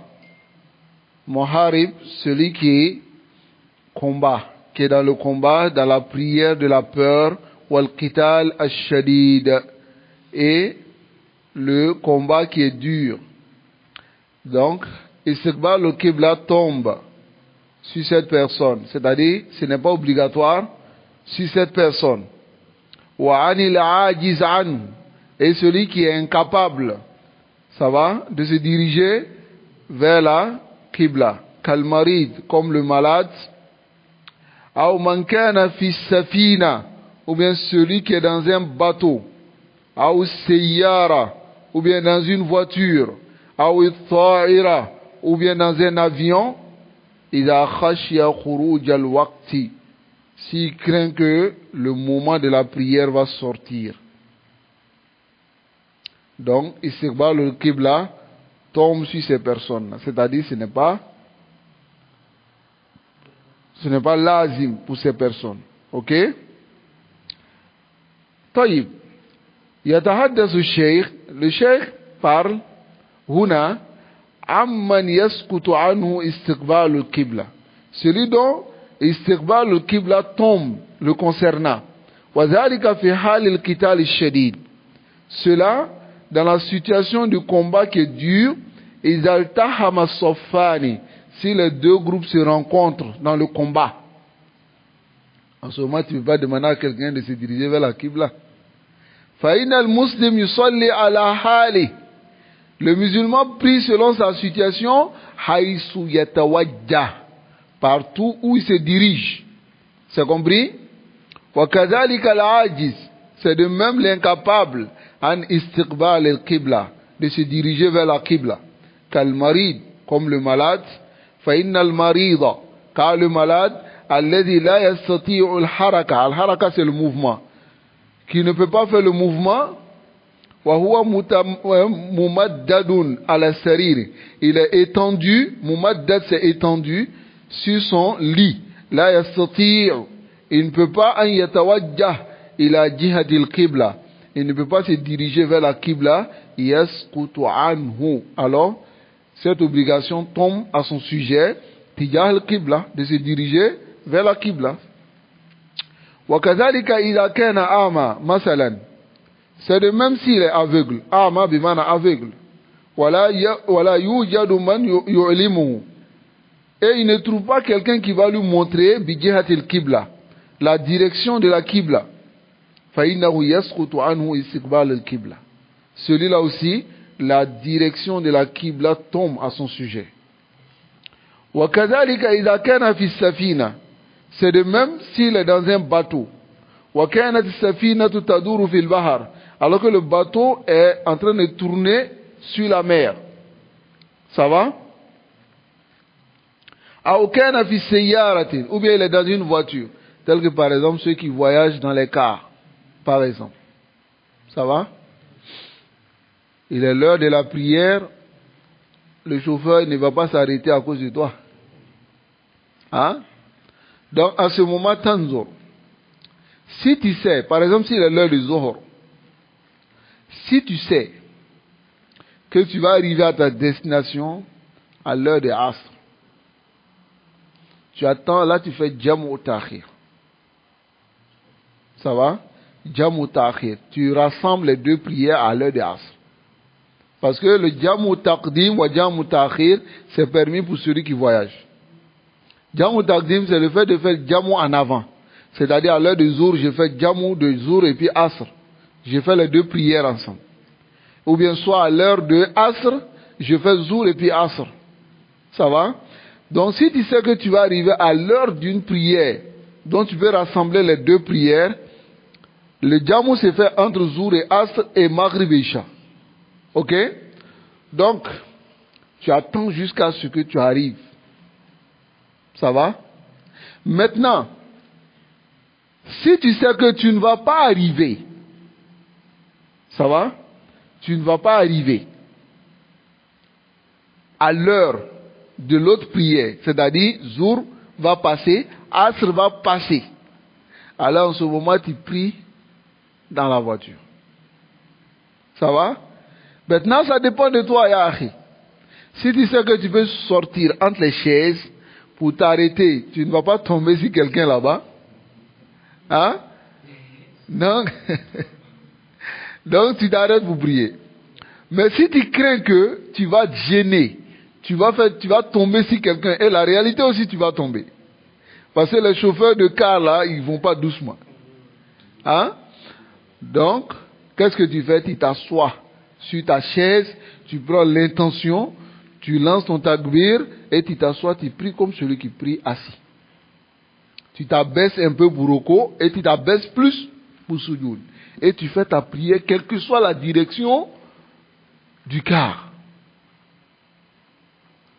Muharib, celui qui combat, qui est dans le combat, dans la prière de la peur, wal qital ash-shadid, et le combat qui est dur. Donc, istiqbal le qibla tombe sur cette personne, c'est-à-dire ce n'est pas obligatoire sur cette personne. Wa anil ajiz an, et celui qui est incapable, ça va, de se diriger vers la qibla, kalmarid, comme le malade, ou man kana fi safina, ou bien celui qui est dans un bateau, ou sayyara, ou bien dans une voiture, ou ta'ira, ou bien dans un avion, idha khashiya khuruj al-waqti, s'il craint que le moment de la prière va sortir. Donc, istiqbal al-Qibla tombe sur ces personnes. C'est-à-dire, ce n'est pas lazim pour ces personnes. Ok? طيب يتحدث الشيخ le cheikh parle هنا عمن يسقط عنه استقبال القبلة, celui dont استقبال القبلة tombe le concernant, وذلك في حال القتال الشديد, cela dans la situation du combat qui est dur, إذا التحم الصفان, si les deux groupes se rencontrent dans le combat. En ce moment, tu ne peux pas demander à quelqu'un de se diriger vers la Qibla. فَإِنَّ الْمُسْلِمْ يُصَلِّي عَلَى حَالِهِ, le musulman prie selon sa situation, حَيْثُ يَتَوَجَّهُ, partout où il se dirige. C'est compris? وَكَذَلِكَ الْعَاجِزُ, c'est de même l'incapable, عَنْ إِسْتِقْبَالِ الْقِبْلَةِ, de se diriger vers la Qibla. كَالْمَرِيض, comme le malade. فَإِنَّ الْمَرِيضَ, car le malade, الَّذِي لَا يَسْتَطِيعُ الْحَرَكَةَ, al-haraka c'est le mouvement, qui ne peut pas faire le mouvement, وَهُوَ مُمَدَّدٌ عَلَى السَّرِيرِ, il est étendu, mumaddad c'est étendu, sur son lit. لَا يَسْتَطِيعُ, il ne peut pas أَن يَتَوَجَّهُ إِلَى جِهَةِ الْقِبْلَةِ, il ne peut pas se diriger vers la Qibla. يَسْقُطُ عَنْهُ, alors cette obligation tombe à son sujet, تِجَاه الْقِبْلَةِ, de se diriger vers la Qibla. وَكَذَلِكَ إِذَا كَانَ أَعْمَى مثلا, c'est de même s'il est aveugle, أعمى بمعنى aveugle, ولا يوجد من يعلمه, et il ne trouve pas quelqu'un qui va lui montrer بجهة القبلة, la direction de la Qibla, فإنه يسقط عنه استقبال القبلة, celui-là aussi la direction de la Qibla tombe à son sujet. وَكَذَلِكَ إِذَا كَانَ فِي السَّفِينَةِ, c'est de même s'il est dans un bateau. وَكَانَتِ السَّفِينَةُ تَدُورُ فِي الْبَحْرِ, alors que le bateau est en train de tourner sur la mer. Ça va? أَوْ كَانَ فِي السَّيَّارَةِ, ou bien il est dans une voiture, tel que par exemple ceux qui voyagent dans les cars, par exemple. Ça va? Il est l'heure de la prière, le chauffeur ne va pas s'arrêter à cause de toi. Hein? Donc, à ce moment, tanzor. Si tu sais, par exemple, s'il est l'heure du Zohor, si tu sais que tu vas arriver à ta destination à l'heure de Asr, tu attends, là tu fais Jam'u Ta'khir. Ça va? Jam'u Ta'khir. Tu rassembles les deux prières à l'heure de Asr. Parce que le Jam'u Taqdim ou Jam'u Ta'khir, c'est permis pour celui qui voyage. Jam'u Taqdim, c'est le fait de faire Jam'u en avant. C'est-à-dire à l'heure du Zour, je fais Jam'u de Zour et puis Asr. Je fais les deux prières ensemble. Ou bien soit à l'heure de Asr, je fais Zour et puis Asr. Ça va? Donc si tu sais que tu vas arriver à l'heure d'une prière, dont tu peux rassembler les deux prières, le Jam'u se fait entre Zour et Asr et Maghrib et Isha. Ok? Donc, tu attends jusqu'à ce que tu arrives. Ça va? Maintenant, si tu sais que tu ne vas pas arriver, ça va? Tu ne vas pas arriver à l'heure de l'autre prière, c'est-à-dire Zour va passer, Asr va passer. Alors en ce moment, tu pries dans la voiture. Ça va? Maintenant, ça dépend de toi, ya akhi. Si tu sais que tu peux sortir entre les chaises pour t'arrêter, tu ne vas pas tomber sur quelqu'un là-bas. Hein? Donc, donc tu t'arrêtes pour prier. Mais si tu crains que tu vas te gêner, tu vas tomber sur quelqu'un, et la réalité aussi tu vas tomber. Parce que les chauffeurs de car là, ils vont pas doucement. Hein? Donc, qu'est-ce que tu fais? Tu t'assois sur ta chaise, tu prends l'intention, tu lances ton takbir et tu t'assois, tu pries comme celui qui prie assis. Tu t'abaisses un peu pour Roko et tu t'abaisses plus pour Soujoud. Et tu fais ta prière, quelle que soit la direction du car.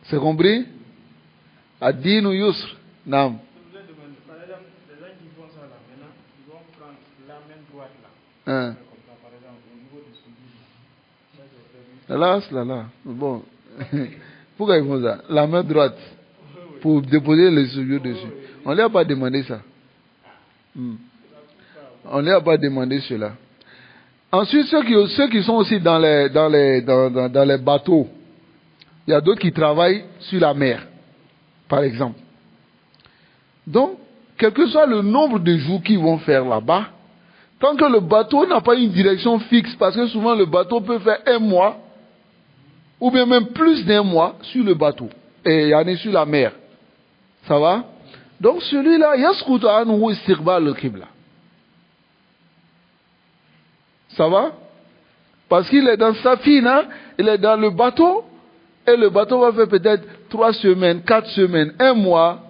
C'est compris? Ad-dinu yusr. Naam. Par exemple, les gens qui font ça là, maintenant, ils vont prendre la main droite là. Hein. Comme ça, par exemple, au niveau du soudure. Là, là. Bon. Pourquoi ils font ça? La main droite. Pour déposer les sujets dessus. On ne lui a pas demandé ça. On ne lui a pas demandé cela. Ensuite, ceux qui sont aussi dans les bateaux, il y a d'autres qui travaillent sur la mer, par exemple. Donc, quel que soit le nombre de jours qu'ils vont faire là-bas, tant que le bateau n'a pas une direction fixe, parce que souvent le bateau peut faire 1 mois, ou bien même plus d'1 mois sur le bateau, et il y en a sur la mer. Ça va? Donc celui-là, yaskuta anhu istiqbal al-qibla. Ça va? Parce qu'il est dans Safina, il est dans le bateau, et le bateau va faire peut-être 3 semaines, 4 semaines, 1 mois.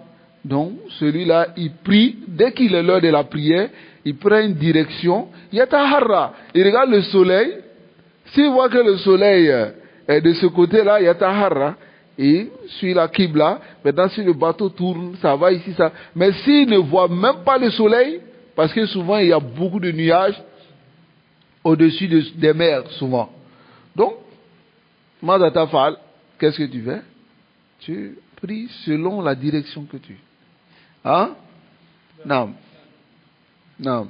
Donc, celui-là, il prie, dès qu'il est l'heure de la prière, il prend une direction, yataharra, il regarde le soleil, s'il voit que le soleil est de ce côté-là, yataharra, et suit la Qibla, maintenant si le bateau tourne, ça va ici, ça. Mais s'il ne voit même pas le soleil, parce que souvent il y a beaucoup de nuages au-dessus des mers, souvent. Donc, Madatafal, qu'est-ce que tu fais? Tu pries selon la direction que tu. Hein? Non. Non.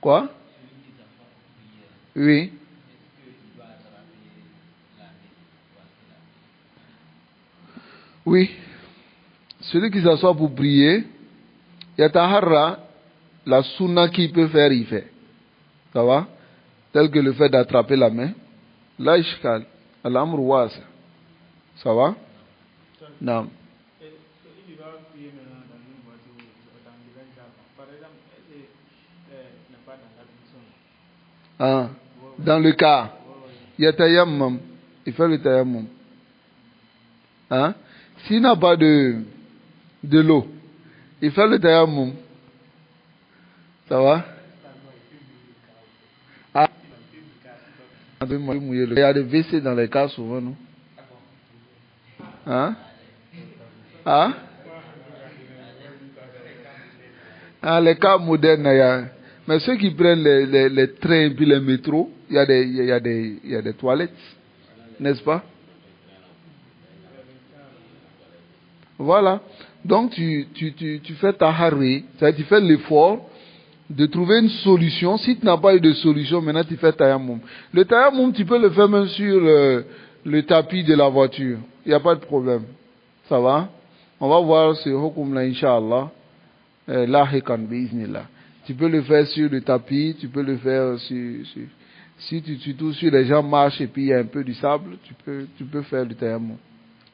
Quoi? Oui. Oui. Celui qui s'assoit pour prier, Yataharra, la sunna qu'il peut faire, il fait. Ça va? Tel que le fait d'attraper la main. Là, ishkal. Al-amr wasa. Ça va? Non. Il va prier maintenant dans une voiture, dans le par exemple, il n'est pas dans la maison. Ah. Dans le cas, Yatayammam, il fait le tayammum. Hein? S'il n'a pas de l'eau, il fait le tayammum. Ça va? Ah. Il y a des WC dans les cas souvent, non? Hein? Ah? Ah, les cas modernes, il y a... Mais ceux qui prennent les trains et puis les métros, il y a des toilettes, n'est-ce pas? Voilà. Donc tu fais ta harri, c'est-à-dire tu fais l'effort de trouver une solution. Si tu n'as pas eu de solution, maintenant tu fais tayammum. Le tayammum, tu peux le faire même sur le tapis de la voiture. Il n'y a pas de problème. Ça va? On va voir ce hukum là, Inch'Allah. Lahikan biiznillah. Tu peux le faire sur le tapis, tu peux le faire si tu touches sur les gens marchent et puis il y a un peu du sable, tu peux faire le tayammum.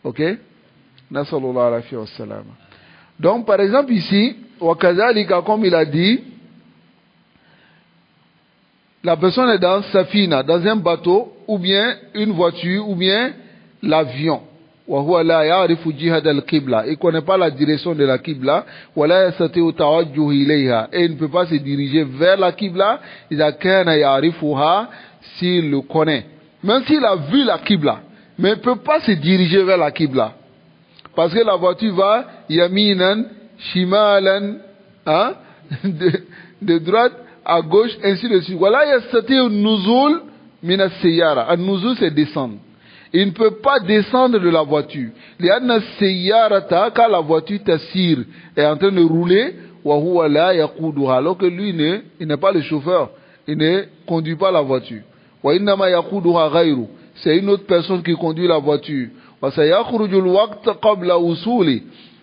Ok? Nasallallahu alayhi wa sallam. Donc, par exemple, ici, wakazalika, comme il a dit, la personne est dans Safina, dans un bateau, ou bien une voiture, ou bien l'avion. Il ne connaît pas la direction de la Qibla. Et il ne peut pas se diriger vers la Qibla. S'il le connaît. Même s'il a vu la Qibla. Mais il ne peut pas se diriger vers la Qibla. Parce que la voiture va yaminan, shimalan, hein, de droite à gauche, ainsi de suite. Voilà, yastati nuzul mina seyara. Un nuzul, c'est descendre. Il ne peut pas descendre de la voiture. Car la voiture tassir est en train de rouler, alors que lui, il n'est pas le chauffeur. Il ne conduit pas la voiture. C'est une autre personne qui conduit la voiture.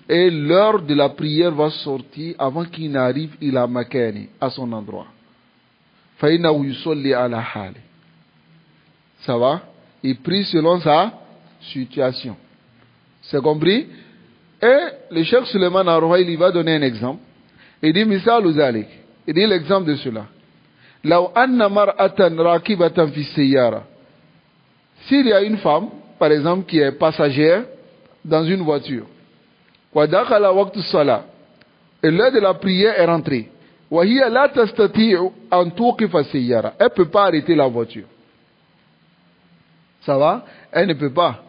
Et l'heure de la prière va sortir avant qu'il n'arrive à son endroit. Ça va? Il prie selon sa situation. C'est compris? Et le Cheikh Suleiman Arouha, il va donner un exemple. Il dit, Misal Uzalik. Il dit l'exemple de cela. Law anna mar'atan rakibatan fi sayyara. S'il y a une femme, par exemple, qui est passagère dans une voiture, wa dakhala waqtu salat, et l'heure de la prière est rentrée, wa hiya la tastati'u an tuqifa sayyara. Elle ne peut pas arrêter la voiture. Ça va? Elle ne peut pas.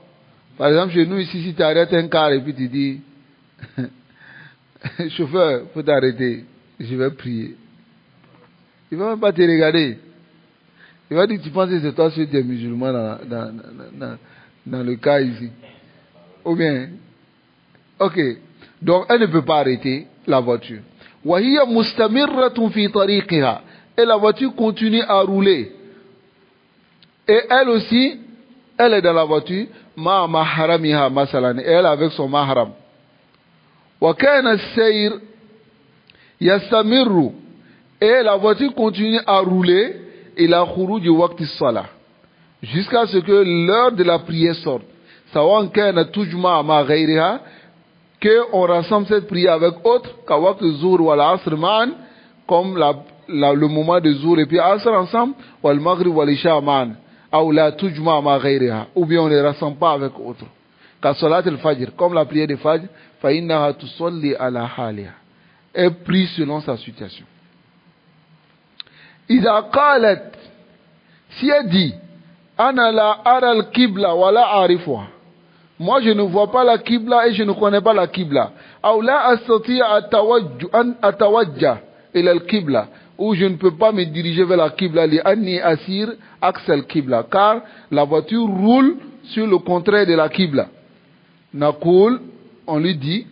Par exemple, chez nous ici, si tu arrêtes un car et puis tu dis, chauffeur, faut t'arrêter, je vais prier. Il ne va même pas te regarder. Il va dire que tu penses que c'est toi qui es musulman dans le cas ici. Ou bien, ok. Donc, elle ne peut pas arrêter la voiture. وَهِيَ مُسْتَمِرَّةٌ فِي طَرِيقِهَا. Et la voiture continue à rouler. Et elle aussi, elle est dans la voiture, مَا مَحْرَمِهَا مَثَلًا. Et elle avec son mahram. وَكَانَ السَّيْرُ يَسْتَمِرُّ. Et la voiture continue à rouler. إِلَى خُرُوجِ وَقْتِ الصَّلَاةِ. Jusqu'à ce que l'heure de la prière sorte. سواء كان تجمع مع غيرها, qu'on rassemble cette prière avec autre, كوقت الظهر والعصر معا, comme le moment de Zuhr et puis Asr ensemble, والمغرب والعشاء معا, أو لا تجمع مع غيرها, ou bien on ne rassemble pas avec autre. كصلاة الفجر, comme la prière de Fajr, فإنها تصلي على حالها, est prise selon sa situation. إذا قالت, si elle dit, أنا لا أرى القبلة ولا أعرفها, moi je ne vois pas la Qibla et je ne connais pas la Qibla. أو لا أستطيع أن أتوجه إلى القبلة, ou je ne peux pas me diriger vers la Qibla لأني أسير عكس القبلة, car la voiture roule sur le contraire de la Qibla. نقول, on lui dit,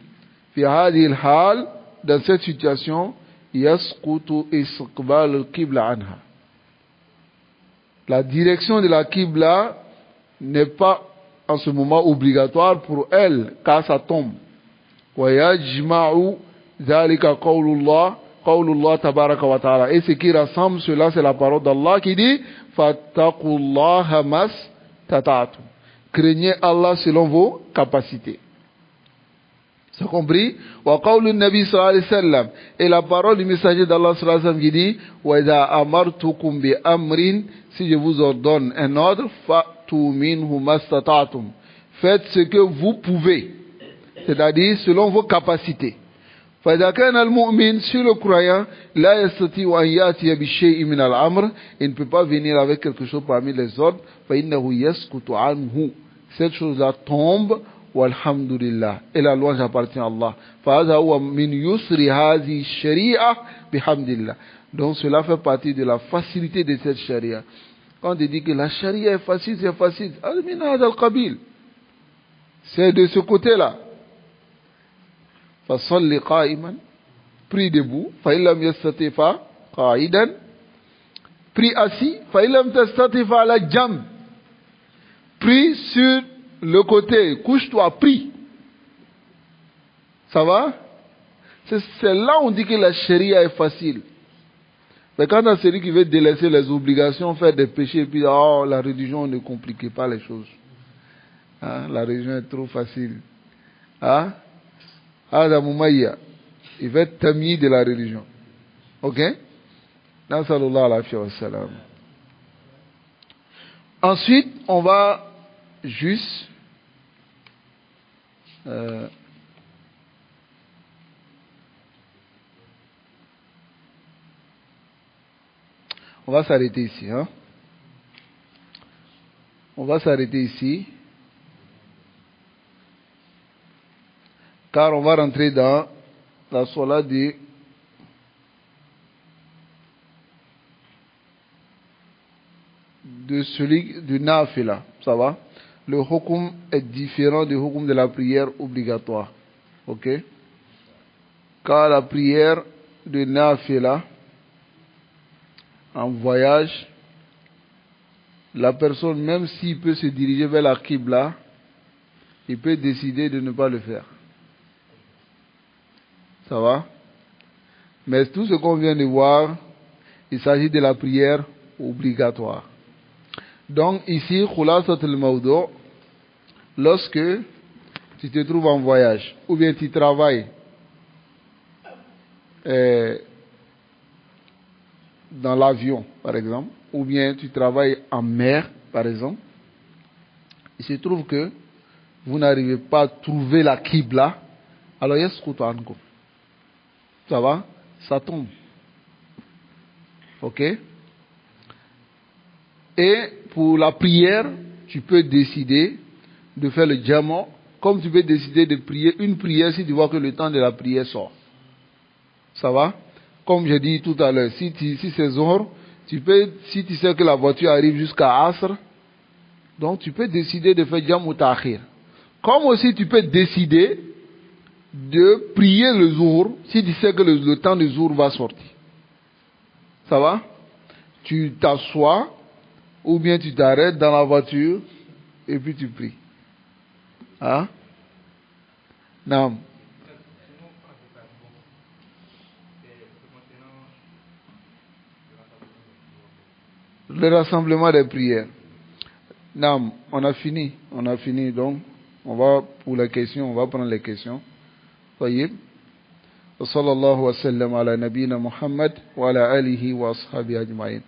في هذه الحال, dans cette situation, يسقط استقبال القبلة عنها. La direction de la Qibla n'est pas en ce moment obligatoire pour elle, car ça tombe. وَيَجْمَعُ ذَلِكَ قَوْلُ اللَّهِ تَبَارَكَ وَتَعَالَى. Et ce qui rassemble cela, c'est la parole d'Allah qui dit فَاتَّقُوا اللَّهَ مَا اسْتَطَعْتُمْ. Craignez Allah selon vos capacités. C'est compris? وَقَوْلُ النَّبِي صلى الله عليه وسلم. Et la parole du messager d'Allah صلى الله عليه وسلم qui dit وَإِذَا أَمَرْتُكُمْ بِأَمْرٍ. Si je vous ordonne un ordre, فَأْتُوا مِنْهُ مَا اسْتَطَعْتُمْ. Faites ce que vous pouvez, c'est-à-dire selon vos capacités. فَإِذَا كَانَ الْمُؤْمِنُ, sur le croyant, لَا يَسْتَطِيعُ أَنْ يَأْتِيَ بِشَيْءٍ مِنَ الْأَمْرِ, il ne peut pas venir avec quelque chose parmi les ordres, فَإِنَّهُ يَسْقُطُ عَنْهُ. Cette chose-là tombe, والحمد لله, et la louange appartient à Allah. فَهَذَا هُوَ مِنْ يُسْرِ هَذِهِ الشَّرِيعَةِ بِحَمْدِ اللَّهِ. Donc cela fait partie de la facilité de cette charia. Quand on dit que la charia est facile, c'est facile. C'est de ce côté-là. فَصَلِّ قَائِمًا, prie debout. فَإِنْ لَمْ يَسْتَطِعْ فَقَاعِدًا, prie assis. فَإِنْ لَمْ تَسْتَطِعْ فَعَلَى جَنْبٍ, prie sur le côté. Couche-toi, prie. Ça va? C'est là où on dit que la charia est facile. Mais quand on a celui qui veut délaisser les obligations, faire des péchés, et puis la religion, ne compliquez pas les choses. Hein? La religion est trop facile. Hein? Il va être tami de la religion. Ok? Ensuite, on va juste on va s'arrêter ici. Hein? On va s'arrêter ici. Car on va rentrer dans la sola de celui du nafila. Ça va? Le hukum est différent du hukum de la prière obligatoire. Ok? Car la prière de nafila, en voyage, la personne, même s'il peut se diriger vers la Qibla, il peut décider de ne pas le faire. Ça va? Mais tout ce qu'on vient de voir, il s'agit de la prière obligatoire. Donc ici, Khulasat al-Mawdu', lorsque tu te trouves en voyage, ou bien tu travailles dans l'avion, par exemple, ou bien tu travailles en mer, par exemple, il se trouve que vous n'arrivez pas à trouver la Qibla, alors yasqutu ankum. Ça va? Ça tombe. Ok? Et pour la prière, tu peux décider de faire le jama, comme tu peux décider de prier une prière si tu vois que le temps de la prière sort. Ça va? comme j'ai dit tout à l'heure, si c'est Zohr, si tu sais que la voiture arrive jusqu'à Asr, donc tu peux décider de faire Jam ou Ta'khir. Comme aussi tu peux décider de prier le Zohr si tu sais que le temps du Zohr va sortir. Ça va? Tu t'assois ou bien tu t'arrêtes dans la voiture et puis tu pries. Hein? Non. Le rassemblement des prières. Non, on a fini, donc on va pour les questions, on va prendre les questions. طيب وصلى الله وسلم على نبينا محمد وعلى آله وأصحابه أجمعين.